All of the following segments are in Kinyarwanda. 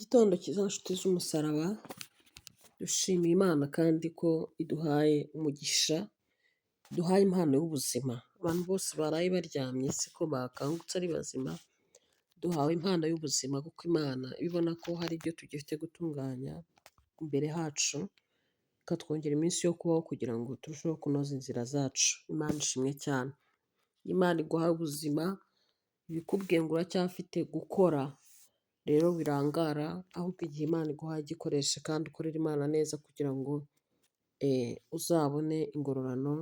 Igitondo cyiza nshuti z'umusaraba, dushimiye Imana kandi ko iduhaye umugisha, iduhaye impano y'ubuzima. Abantu bose baraye baryamye siko bakangutse ari bazima, duhawe impano y'ubuzima kuko Imana ibona ko hari ibyo tugifite gutunganya imbere hacu, ikatwongera iminsi yo kubaho kugira ngo turusheho kunoza inzira zacu. Imana ishimwe cyane. Imana iguhaye ubuzima, ibikubwiye ngo uracyafite gukora rero birangara, ahubwo igihe Imana iguhaye igikoreshe kandi ukorera Imana neza kugira ngo uzabone ingororano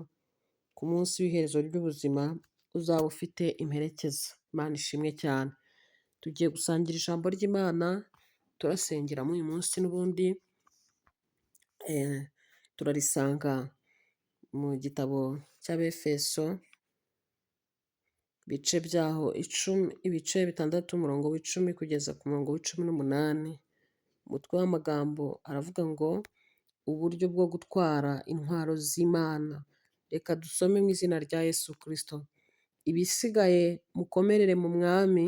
ku munsi w'iherezo ry'ubuzima, uzaba ufite imperekeza. Imana ishimwe cyane. Tugiye gusangira ijambo ry'Imana, turasengera muri uyu munsi n'ubundi turarisanga mu gitabo cy'Abefeso, ibice bitandatu umurongo w'icumi kugeza ku murongo w'icumi n'umunani. Umutwe w'amagambo aravuga ngo uburyo bwo gutwara intwaro z'Imana. Reka dusome mu izina rya Yesu Kristo. Ibisigaye mukomerere mu Mwami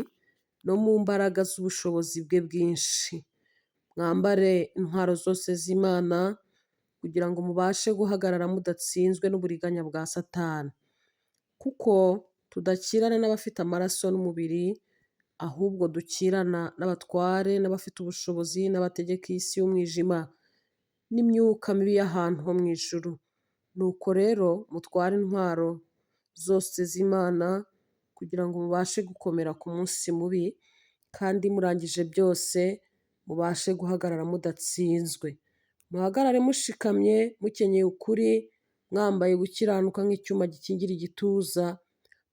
no mu mbaraga z'ubushobozi bwe bwinshi. Mwambare intwaro zose z'Imana kugira ngo mubashe guhagarara mudatsinzwe n'uburiganya bwa Satani. Kuko tudakirana n'abafite amaraso n'umubiri, ahubwo dukirana n'abatware, n'abafite ubushobozi, n'abategeka isi y'umwijima, n'imyuka mibi y'ahantu ho mu ijuru. Nuko rero mutware intwaro zose z'Imana kugira ngo mubashe gukomera ku munsi mubi, kandi murangije byose mubashe guhagarara mudatsinzwe. Muhagarare mushikamye, mukenyeye ukuri, mwambaye gukiranuka nk'icyuma gikingira igituza,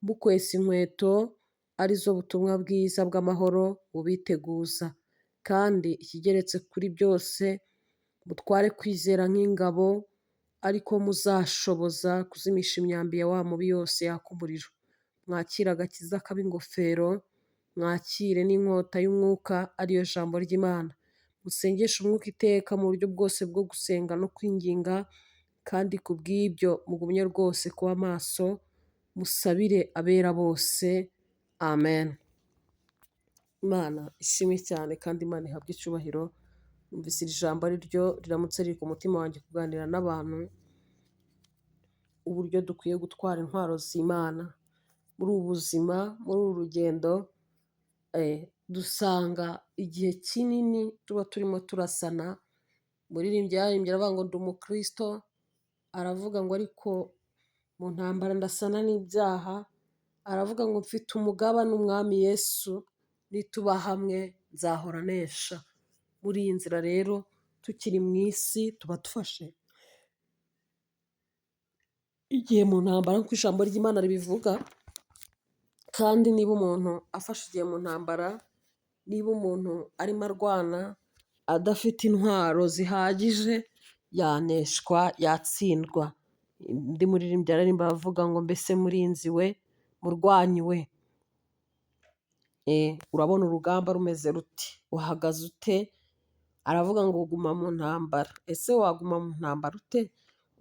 mukwesa inkweto arizo butumwa bwiza bw'amahoro bubiteguza. Kandi ikigeretse kuri byose, mutware kwizera nk'ingabo, ariko muzashoboza kuzimisha imyambi ya wa mubi yose yaka umuriro. Mwakire agakiza kaba ingofero, mwakire n'inkota y'umwuka ariyo jambo ry'Imana. Musengeshe umwuka iteka mu buryo bwose bwo gusenga no kwinginga, kandi ku bw'ibyo mugumye rwose kuba maso, musabire abera bose. Amen. Imana ishimwe cyane kandi Imana ihabwe icyubahiro. Numvise iri jambo ari ryo riramutse riri ku mutima wanjye kuganira n'abantu, uburyo dukwiye gutwara intwaro z'Imana muri ubu buzima, muri uru rugendo. Dusanga igihe kinini tuba turimo turasana. Umuririmbyi yaririmbye aravuga ngo ndi umukristo, aravuga ngo ariko mu ntambara ndasana n'ibyaha, aravuga ngo mfite umugabane Umwami Yesu, nituba hamwe nzahora nesha. Muri iyi nzira rero tukiri mu isi tuba dufashe igihe mu ntambara nk'uko ijambo ry'Imana ribivuga. Kandi niba umuntu afashe igihe mu ntambara, niba umuntu arimo arwana adafite intwaro zihagije, yaneshwa, yatsindwa. Undi muririmbyi aririmba avuga ngo mbese murinzi we, murwanyi we, urabona urugamba rumeze ruti, uhagaze ute? Aravuga ngo guma mu ntambara. Ese waguma mu ntambara ute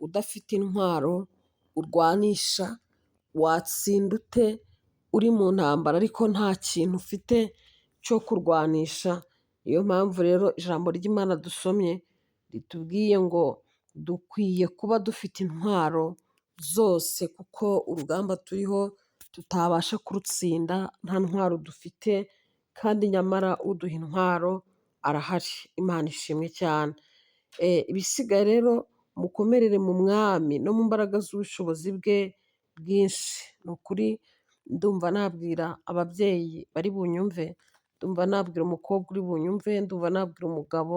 udafite intwaro urwanisha? Watsinda ute uri mu ntambara ariko nta kintu ufite cyo kurwanisha? Niyo mpamvu rero ijambo ry'Imana dusomye ritubwiye ngo dukwiye kuba dufite intwaro zose, kuko urugamba turiho tutabasha kurutsinda nta ntwaro dufite, kandi nyamara uduha intwaro arahari. Imana ishimwe cyane. Ibisigaye rero mukomerere mu Mwami no mu mbaraga z'ubushobozi bwe bwinshi. Ni ukuri ndumva nabwira ababyeyi bari bunyumve, ndumva nabwira umukobwa uri bunyumve, ndumva nabwira umugabo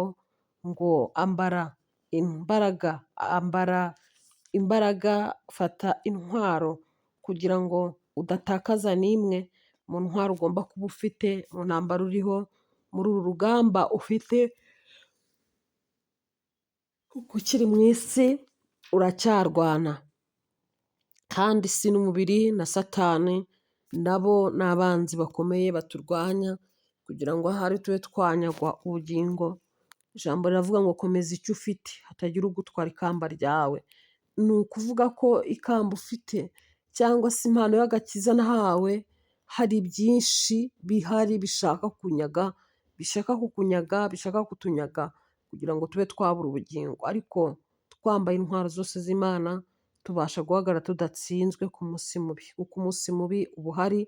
ngo ambara imbaraga, fata intwaro kugira ngo udatakaza n'imwe mu ntwaro ugomba kuba ufite mu ntambaro uriho, muri uru rugamba ufite. Kuko ukiri mu isi uracyarwana, kandi si n'umubiri na Satani nabo ni abanzi bakomeye baturwanya kugira ngo ahari tube twanyagwa ubugingo. Ijambo riravuga ngo komeza icyo ufite hatagira ugutwara ikamba ryawe. Ni ukuvuga ko ikamba ufite cyangwa se impano y'agakiza nahawe, hari byinshi bihari bishaka kunyaga, bishaka kukunyaga, bishaka kutunyaga kugira ngo tube twabura ubugingo, ariko twambaye intwaro zose z'Imana tubasha guhagarara tudatsinzwe ku munsi mubi, kuko umunsi mubi uba uhari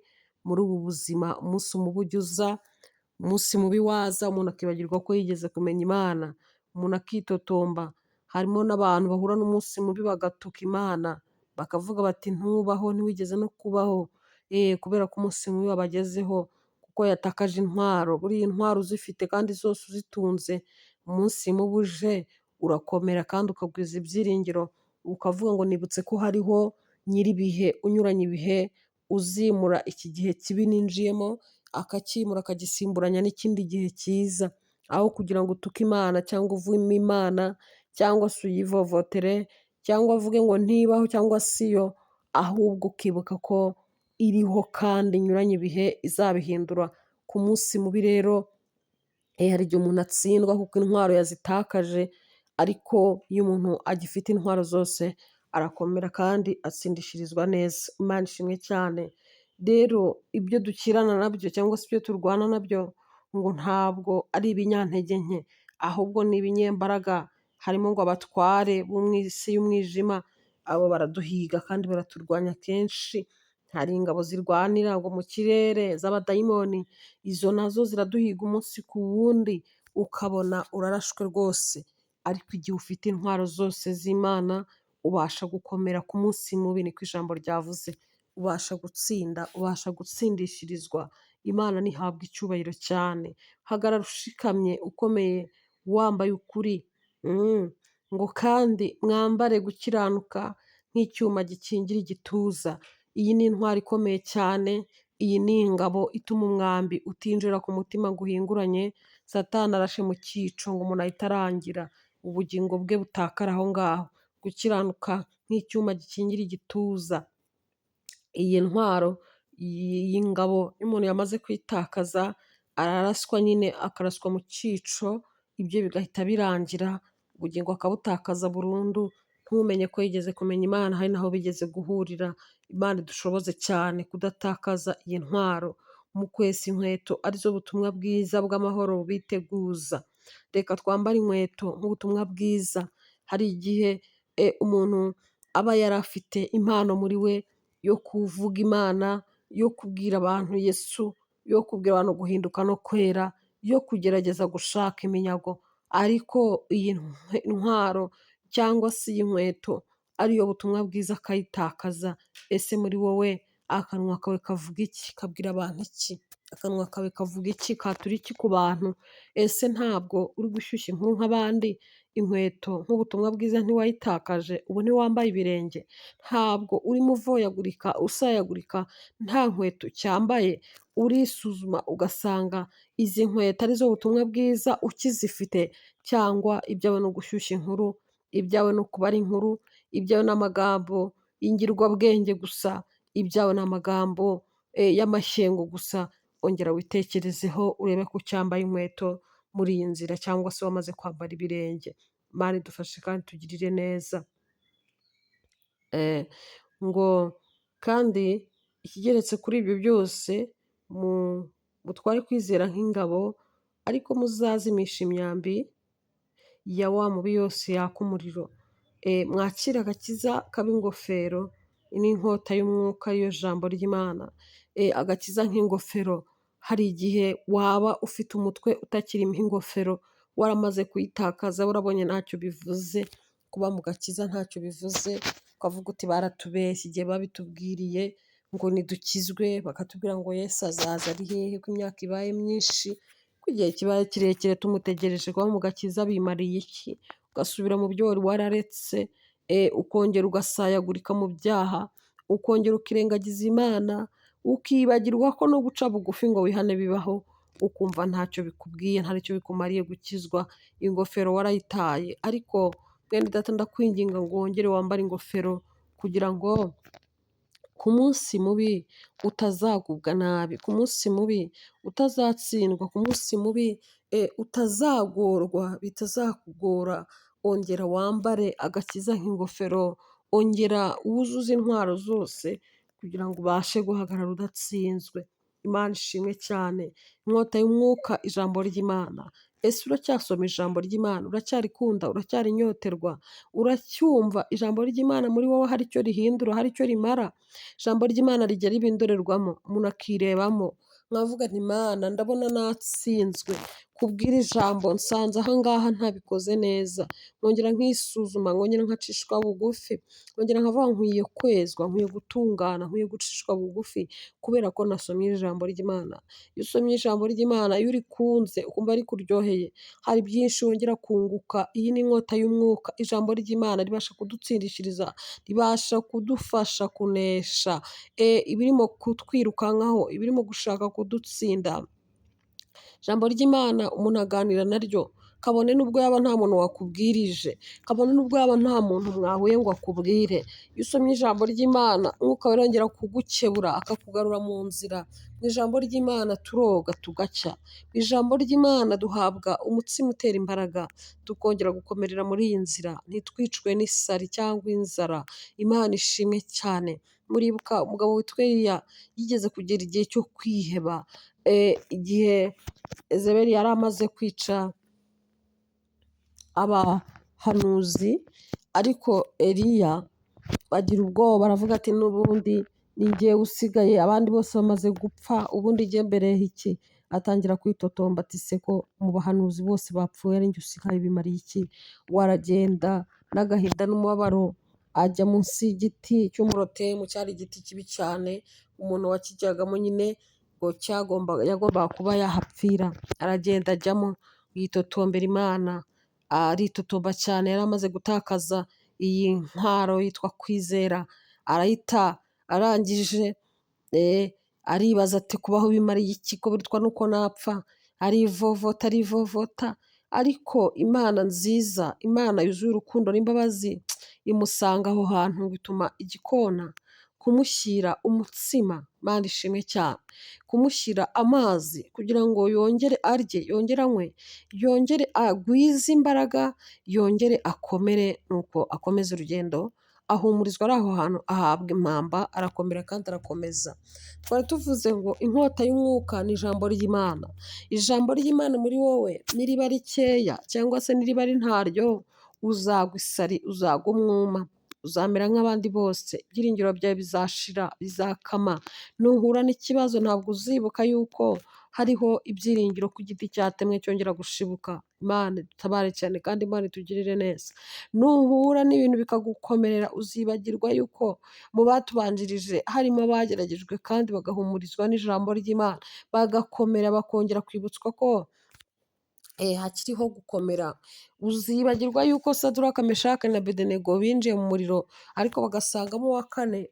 muri ubu buzima, umunsi mubi ujya uza, umunsi mubi waza umuntu akibagirwa ko yigeze kumenya Imana, umuntu akitotomba. Harimo n'abantu bahura n'umunsi mubi bagatuka Imana, bakavuga bati ntubaho, ntiwigeze no kubaho, kubera ko umunsi mubi wabagezeho, kuko yatakaje intwaro. Buriya intwaro uzifite kandi zose uzitunze, umunsi mubi uje urakomera kandi ukagwiza ibyiringiro, ukavuga ngo nibutse ko hariho nyir'ibihe unyuranya ibihe, uzimura iki gihe kibi ninjiyemo, akacyimura akagisimburanya n'ikindi gihe cyiza, aho kugira ngo utuke Imana cyangwa uvume Imana cyangwa se uyivovotere cyangwa uvuge ngo ntibaho cyangwa si yo, ahubwo ukibuka ko iriho kandi inyuranye ibihe izabihindura. Ku munsi mubi rero hari igihe umuntu atsindwa kuko intwaro yazitakaje, ariko iyo umuntu agifite intwaro zose arakomera kandi atsindishirizwa neza. Imana ishimwe cyane. Rero ibyo dukirana nabyo cyangwa se ibyo turwana nabyo ngo ntabwo ari ibinyantege nke, ahubwo ni ibinyembaraga. Harimo ngo abatware bo mu isi y'umwijima, abo baraduhiga kandi baraturwanya kenshi. Hari ingabo zirwanira ngo mu kirere z'abadayimoni, izo nazo ziraduhiga umunsi ku wundi, ukabona urarashwe rwose, ariko igihe ufite intwaro zose z'Imana ubasha gukomera ku munsi mubi, niko ijambo ryavuze, ubasha gutsinda, ubasha gutsindishirizwa. Imana ntihabwa icyubahiro cyane. Hagarara ushikamye ukomeye wambaye ukuri, ngo kandi mwambare gukiranuka nk'icyuma gikingira igituza. Iyi ni intwaro ikomeye cyane, iyi ni ingabo ituma umwambi utinjira ku mutima ngo uhinguranye, Satani arashe mu cyico ngo umuntu ahite arangira, ubugingo bwe butakara aho ngaho. Gukiranuka nk'icyuma gikingira igituza. Iyi ntwaro, iyi ngabo iyo umuntu yamaze kwitakaza araraswa nyine, akaraswa mu cyico, ibyo bigahita birangira, ubugingo akabutakaza burundu, ntumenye ko yigeze kumenya Imana, hari naho bigeze guhurira. Imana idushoboze cyane kudatakaza iyi ntwaro, mu kwesa inkweto arizo butumwa bwiza bw'amahoro biteguza. Reka twambare inkweto nk'ubutumwa bwiza. Hari igihe umuntu aba yari afite impano muri we yo kuvuga Imana, yo kubwira abantu Yesu, yo kubwira abantu guhinduka no kwera, yo kugerageza gushaka iminyago, ariko iyi ntwaro cyangwa se iyi nkweto ariyo butumwa bwiza akayitakaza. Ese muri wowe akanwa kawe kavuga iki? Kabwira abantu iki? Akanwa kawe kavuga iki? Katura iki ku bantu? Ese ntabwo uri gushyushya inkuru nk'abandi? Inkweto nk'ubutumwa bwiza ntiwayitakaje, ubu ntiwambaye ibirenge? Ntabwo urimo uvoyagurika usayagurika nta nkweto cyambaye? Urisuzuma ugasanga izi nkweto arizo butumwa bwiza ukizifite, cyangwa ibyawe no gushyushya inkuru, ibyawe no kubara inkuru, ibyawe n'amagambo y'ingirwabwenge gusa, ibyawe n'amagambo y'amashyengo gusa? Ongera witekerezeho urebe ko cyambaye inkweto muri iyi nzira, cyangwa se wamaze kwambara ibirenge. Imana idufashe kandi tugirire neza. Ngo kandi ikigeretse kuri ibyo byose, mutware kwizera nk'ingabo, ariko muzazimisha imyambi ya wa mubi yose yaka umuriro. Mwakire agakiza kaba ingofero n'inkota y'umwuka, ariyo jambo ry'Imana. Agakiza nk'ingofero. Hari igihe waba ufite umutwe utakirimo ingofero, waramaze kuyitakaza, warabonye ntacyo bivuze, kuba mu gakiza ntacyo bivuze, ukavuga uti baratubeshye igihe babitubwiriye ngo nidukizwe, bakatubwira ngo Yesu azaza ari hehe, ko imyaka ibaye myinshi, ko igihe kibaye kirekire tumutegereje, kuba mu gakiza bimariye iki? Ugasubira mu byo wari wararetse, ukongera ugasayagurika mu byaha, ukongera ukirengagiza Imana, ukibagirwa ko no guca bugufi ngo wihane bibaho, ukumva ntacyo bikubwiye, ntacyo bikumariye gukizwa. Ingofero warayitaye. Ariko mwene data ndakwinginga ngo wongere wambare ingofero, kugira ngo ku munsi mubi utazagubwa nabi, ku munsi mubi utazatsindwa, ku munsi mubi utazagorwa, bitazakugora. Ongera wambare agakiza nk'ingofero, ongera wuzuze intwaro zose kugira ngo ubashe guhagarara udatsinzwe. Imana ishimwe cyane. Inkota y'umwuka, ijambo ry'Imana. Ese uracyasoma ijambo ry'Imana? Uracyarikunda? Uracyarinyoterwa? Uracyumva ijambo ry'Imana muri wowe hari icyo rihindura, hari icyo rimara? Ijambo ry'Imana rijya riba indorerwamo, umuntu akirebamo, mwavuga nti Mana ndabona natsinzwe kubwira ijambo, nsanze aha ngaha ntabikoze neza, nkongera nkisuzuma, nkongera nkacishwa bugufi, nkongera nkavuga nkwiye kwezwa, nkwiye gutungana, nkwiye gucishwa bugufi kubera ko nasomye ijambo ry'Imana. Iyo usomye ijambo ry'Imana, iyo urikunze ukumva rikuryoheye, hari byinshi wongera kunguka. Iyi ni inkota y'umwuka, ijambo ry'Imana ribasha kudutsindishiriza, ribasha kudufasha kunesha ibirimo kutwirukankaho, ibirimo gushaka kudutsinda. Ijambo ry'Imana umuntu aganira naryo, kabone n'ubwo yaba nta muntu wakubwirije, kabone n'ubwo yaba nta muntu mwahuye ngo akubwire. Iyo usomye ijambo ry'Imana, Umwuka Wera yongera kugukebura, akakugarura mu nzira. Mu ijambo ry'Imana turoga tugacya. Mu ijambo ry'Imana duhabwa umutsima utera imbaraga, tukongera gukomerera muri iyi nzira, ntitwicwe n'isari cyangwa inzara. Imana ishimwe cyane. Muribuka umugabo witwa Eliya yigeze kugera igihe cyo kwiheba, igihe Yezebeli yari amaze kwica abahanuzi, ariko Eliya bagira ubwoba, baravuga ati n'ubundi ni jyewe usigaye, abandi bose bamaze gupfa, ubundi jye mbereho iki? Atangira kwitotomba ati se ko mu bahanuzi bose bapfuye ari jye usigaye, bimariye iki? Waragenda n'agahinda n'umubabaro, ajya munsi y'igiti cy'umurotemu, cyari igiti kibi cyane, umuntu wakijyagamo nyine ngo yagombaga kuba yahapfira. Aragenda ajyamo, yitotombera Imana, aritotomba cyane, yari amaze gutakaza iyi ntwaro yitwa kwizera, arayita, arangije aribaza ati kubaho bimariye iki, ko bitwa nuko napfa? Arivovota, ariko Imana nziza, Imana yuzuye urukundo n'imbabazi, imusanga aho hantu, bituma igikona kumushyira umutsima, Imana ishimwe cyane, kumushyira amazi kugira ngo yongere arye, yongere anywe, yongere agwize imbaraga, yongere akomere. Nuko akomeza urugendo, ahumurizwa ari aho hantu, ahabwa impamba, arakomera kandi arakomeza. Twari tuvuze ngo inkota y'umwuka ni ijambo ry'Imana. Ijambo ry'Imana muri wowe niriba rikeya cyangwa se niriba ari ntaryo, uzagwa isari, uzagwa umwuma, uzamera nk'abandi bose, ibyiringiro byawe bizashira, bizakama. Nuhura n'ikibazo ntabwo uzibuka yuko hariho ibyiringiro ku giti cyatemwe cyongera gushibuka. Imana idutabare cyane kandi Imana itugirire neza. Nuhura n'ibintu bikagukomerera, uzibagirwa yuko mu batubanjirije harimo abageragejwe kandi bagahumurizwa n'ijambo ry'Imana, bagakomera, bakongera kwibutswa ko hakiriho gukomera. Uzibagirwa yuko Saduraka, Meshaki na Abedenego binjiye mu muriro, ariko bagasangamo uwa kane,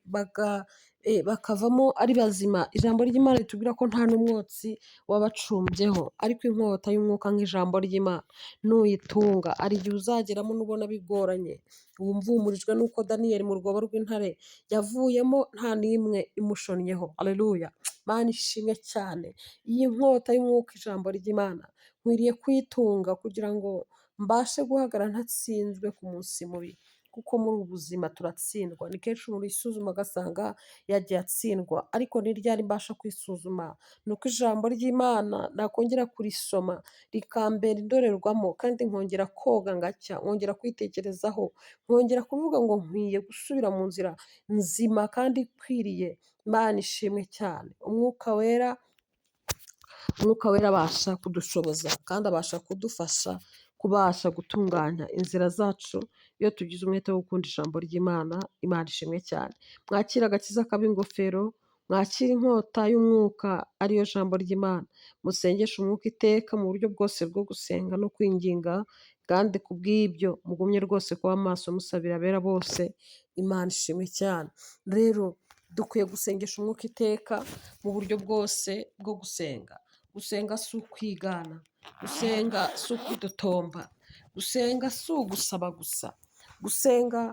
bakavamo ari bazima. Ijambo ry'Imana ritubwira ko nta n'umwotsi wabacumbyeho, ariko inkota y'umwuka nk'ijambo ry'Imana nuyitunga, hari igihe uzageramo nubona bigoranye, wumva uhumurijwe n'uko Daniyeli mu rwobo rw'intare yavuyemo nta n'imwe imushonnyeho. Aleluya, Imana ishimwe cyane. Iyi nkota y'umwuka, ijambo ry'Imana, nkwiriye kuyitunga kugira ngo mbashe guhagarara ntatsinzwe ku munsi mubi, kuko muri ubu buzima turatsindwa. Ni kenshi umuntu yisuzuma agasanga yagiye atsindwa, ariko ni ryari mbasha kwisuzuma? Ni uko ijambo ry'Imana nakongera kurisoma rikambera indorerwamo, kandi nkongera koga ngacya, nkongera kwitekerezaho, nkongera kuvuga ngo nkwiye gusubira mu nzira nzima kandi ikwiriye. Imana ishimwe cyane. Umwuka Wera abasha kudushoboza kandi abasha kudufasha kubasha gutunganya inzira zacu iyo tugize umwete wo gukunda ijambo ry'Imana. Imana ishimwe cyane. Mwakire agakiza k'ab'ingofero, mwakire inkota y'umwuka ariyo jambo ry'Imana, musengeshe umwuka iteka mu buryo bwose bwo gusenga no kwinginga, kandi ku bw'ibyo mugumye rwose kuba maso musabira abera bose. Imana ishimwe cyane. Rero dukwiye gusengesha umwuka iteka mu buryo bwose bwo gusenga. Gusenga si ukwigana, gusenga si ukwidotomba, gusenga si ugusaba gusa, gusenga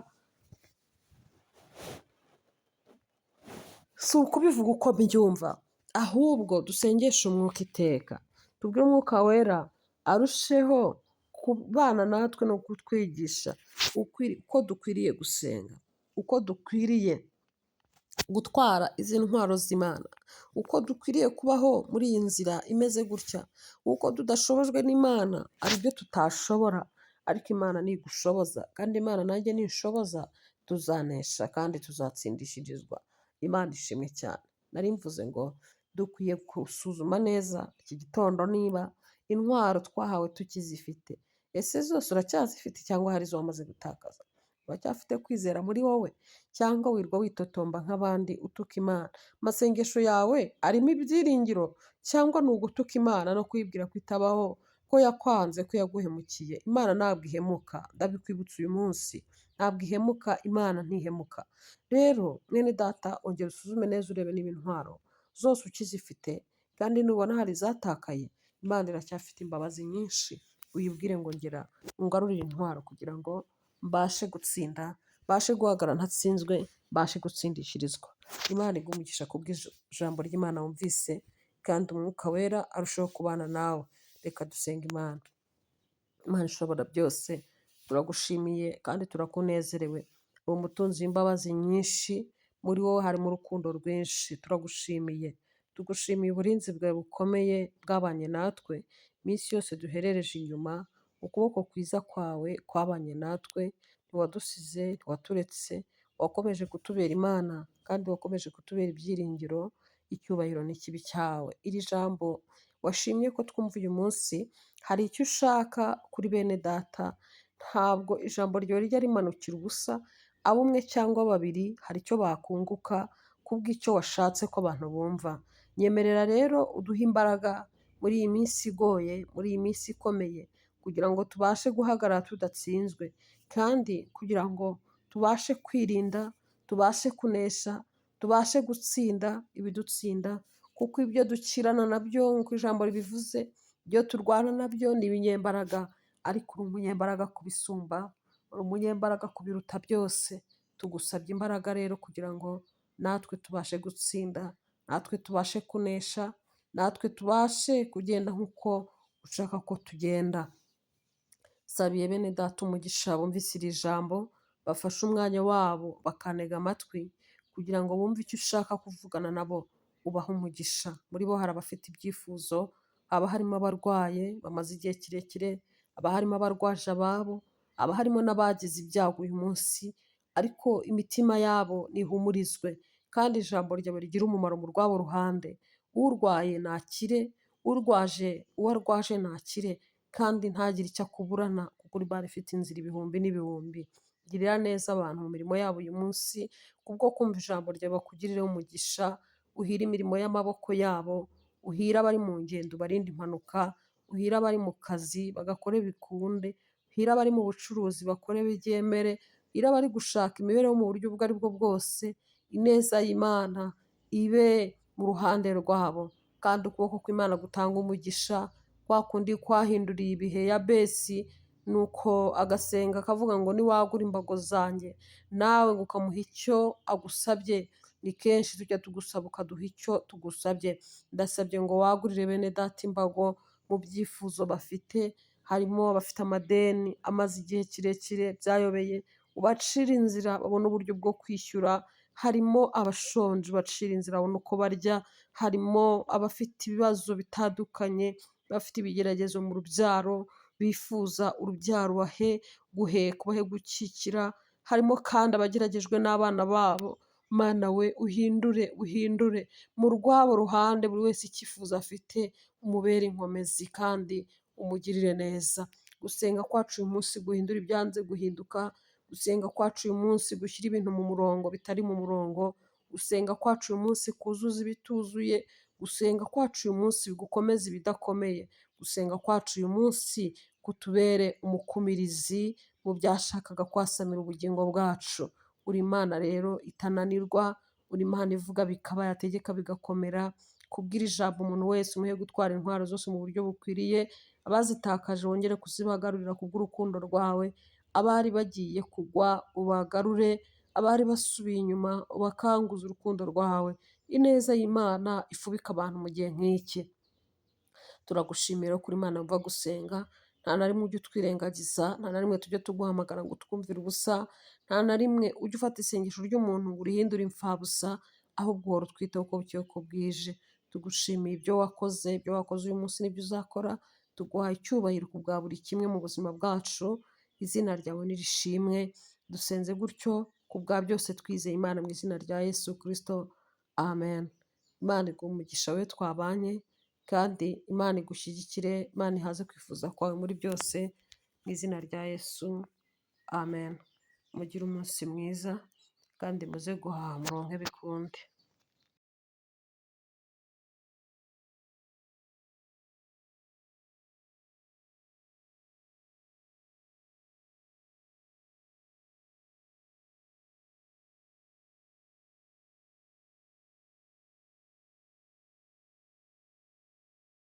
si ukubivuga uko mbyumva, ahubwo dusengeshe umwuka iteka, tubwire Umwuka Wera arusheho kubana natwe no kutwigisha uko dukwiriye gusenga, uko dukwiriye gutwara izi ntwaro z'Imana, uko dukwiriye kubaho muri iyi nzira imeze gutya, uko tudashobojwe n'Imana hari ibyo tutashobora, ariko Imana ntigushoboza, kandi Imana nanjye ninshoboza tuzanesha kandi tuzatsindishirizwa. Imana ishimwe cyane. Nari mvuze ngo dukwiye gusuzuma neza iki gitondo niba intwaro twahawe tukizifite. Ese zose uracyazifite cyangwa hari izo wamaze gutakaza? Uracyafite kwizera muri wowe cyangwa wirwa witotomba nk'abandi utuka Imana? Amasengesho yawe arimo ibyiringiro cyangwa ni ugutuka Imana no kuyibwira ko itabaho, ko yakwanze, ko yaguhemukiye? Imana ntabwo ihemuka, ndabikwibutsa uyu munsi, ntabwo ihemuka, Imana ntihemuka. Rero mwene data, ongera usuzume neza urebe niba intwaro zose ukizifite, kandi nubona hari izatakaye, Imana iracyafite imbabazi nyinshi. Uyibwire ngo ngera ungarurire intwaro kugira ngo mbashe gutsinda, mbashe guhagarara ntatsinzwe, mbashe gutsindishirizwa. Imana iguhe umugisha kubw'ijambo ry'Imana wumvise, kandi umwuka wera arushaho kubana nawe. Reka dusenge Imana. Imana ishobora byose, turagushimiye kandi turakunezerewe. Uri umutunzi w'imbabazi nyinshi, muri wowe harimo urukundo rwinshi. Turagushimiye, tugushimiye uburinzi bwawe bukomeye bwabanye natwe iminsi yose duherereje inyuma. Ukuboko kwiza kwawe kwabanye natwe, ntiwadusize, ntiwaturetse, wakomeje kutubera Imana kandi wakomeje kutubera ibyiringiro. Icyubahiro n'ikibi cyawe. Iri jambo washimye ko twumva uyu munsi, hari icyo ushaka kuri bene data. Ntabwo ijambo ryawe rijya rimanukira ubusa, abo umwe cyangwa babiri hari icyo bakunguka kubw'icyo washatse ko abantu bumva. Nyemerera rero uduhe imbaraga muri iyi minsi igoye, muri iyi minsi ikomeye, kugira ngo tubashe guhagarara tudatsinzwe, kandi kugira ngo tubashe kwirinda, tubashe kunesha, tubashe gutsinda ibidutsinda, kuko ibyo dukirana nabyo nk'uko ijambo ribivuze, ibyo turwana nabyo ni ibinyembaraga, ariko uri umunyembaraga kubisumba, uri umunyembaraga kubiruta byose. Tugusabye imbaraga rero kugira ngo natwe tubashe gutsinda, natwe tubashe kunesha, natwe tubashe kugenda nk'uko ushaka ko tugenda. Sabiye bene data umugisha bumvise iri jambo, bafashe umwanya wabo bakantega amatwi kugira ngo bumve icyo ushaka kuvugana nabo, ubahe umugisha. Muri bo hari abafite ibyifuzo, haba harimo abarwaye bamaze igihe kirekire, haba harimo abarwaje ababo, haba harimo n'abagize ibyago uyu munsi, ariko imitima yabo nihumurizwe, kandi ijambo ryawe rigira umumaro mu rwabo ruhande. Urwaye nakire, urwaje uwo arwaje nakire, kandi ntagire icyo akuburana, kuko uri Imana ifite inzira ibihumbi n'ibihumbi. Girira neza abantu mu mirimo yabo uyu munsi, kubwo kumva ijambo ryawe bakugirireho umugisha, uhire imirimo y'amaboko yabo, uhire abari mu ngendo ubarinde impanuka, uhire abari mu kazi bagakore bikunde, uhire abari mu bucuruzi bakore bigemere, uhire abari gushaka imibereho mu buryo ubwo ari bwo bwose. Ineza y'Imana ibe mu ruhande rwabo, kandi ukuboko kw'Imana gutanga umugisha, kwa kundi kwahinduriye ibihe Yabesi, nuko agasenga akavuga ngo niwagura imbago zanjye, nawe ngo ukamuha icyo agusabye. Ni kenshi tujya tugusaba ukaduha icyo tugusabye. Ndasabye ngo wagurire bene data imbago mu byifuzo bafite, harimo abafite amadeni amaze igihe kirekire byayobeye, ubacire inzira babone uburyo bwo kwishyura, harimo abashonje ubacira inzira babone uko barya, harimo abafite ibibazo bitandukanye, bafite ibigeragezo mu rubyaro, bifuza urubyaro ubahe guheka, ubahe gukikira, harimo kandi abageragejwe n'abana babo. Mana we uhindure mu rwabo ruhande buri wese icyifuzo afite, umubere inkomezi kandi umugirire neza. Gusenga kwacu uyu munsi guhindura ibyanze guhinduka, gusenga kwacu uyu munsi gushyira ibintu mu murongo bitari mu murongo, gusenga kwacu uyu munsi kuzuza ibituzuye, gusenga kwacu uyu munsi gukomeza ibidakomeye, gusenga kwacu uyu munsi kutubere umukumirizi mu byashakaga kwasamira ubugingo bwacu. Uri Imana rero itananirwa, uri Imana ivuga bikaba, yategeka bigakomera. Kubwira ijambo umuntu wese umuhe gutwara intwaro zose mu buryo bukwiriye, abazitakaje wongere kuzibagarurira kubw'urukundo rwawe, abari bagiye kugwa ubagarure, abari basubiye inyuma ubakanguze urukundo rwawe. Ineza y'Imana ifubika abantu mu gihe nk'iki. Turagushimira kuri Imana mva gusenga, nta na rimwe ujya utwirengagiza, nta na rimwe tujya tuguhamagara ngo twumvire ubusa, nta na rimwe ujya ufata isengesho ry'umuntu ngo urihindure imfabusa. ahubwo uhora utwitaho uko bukeye uko bwije. Tugushimiye ibyo wakoze uyu munsi n'ibyo uzakora, tuguhaye icyubahiro ku bwa buri kimwe mu buzima bwacu, izina ryawe nirishimwe, dusenze gutyo ku bwa byose twizeye Imana mu izina rya Yesu Kristo, amen. Imana iguhe umugisha we twabanye, kandi Imana igushyigikire, Imana ihaze kwifuza kwawe muri byose, mu izina rya Yesu, amen. Mugire umunsi mwiza kandi muze guhaha muronke bikunde.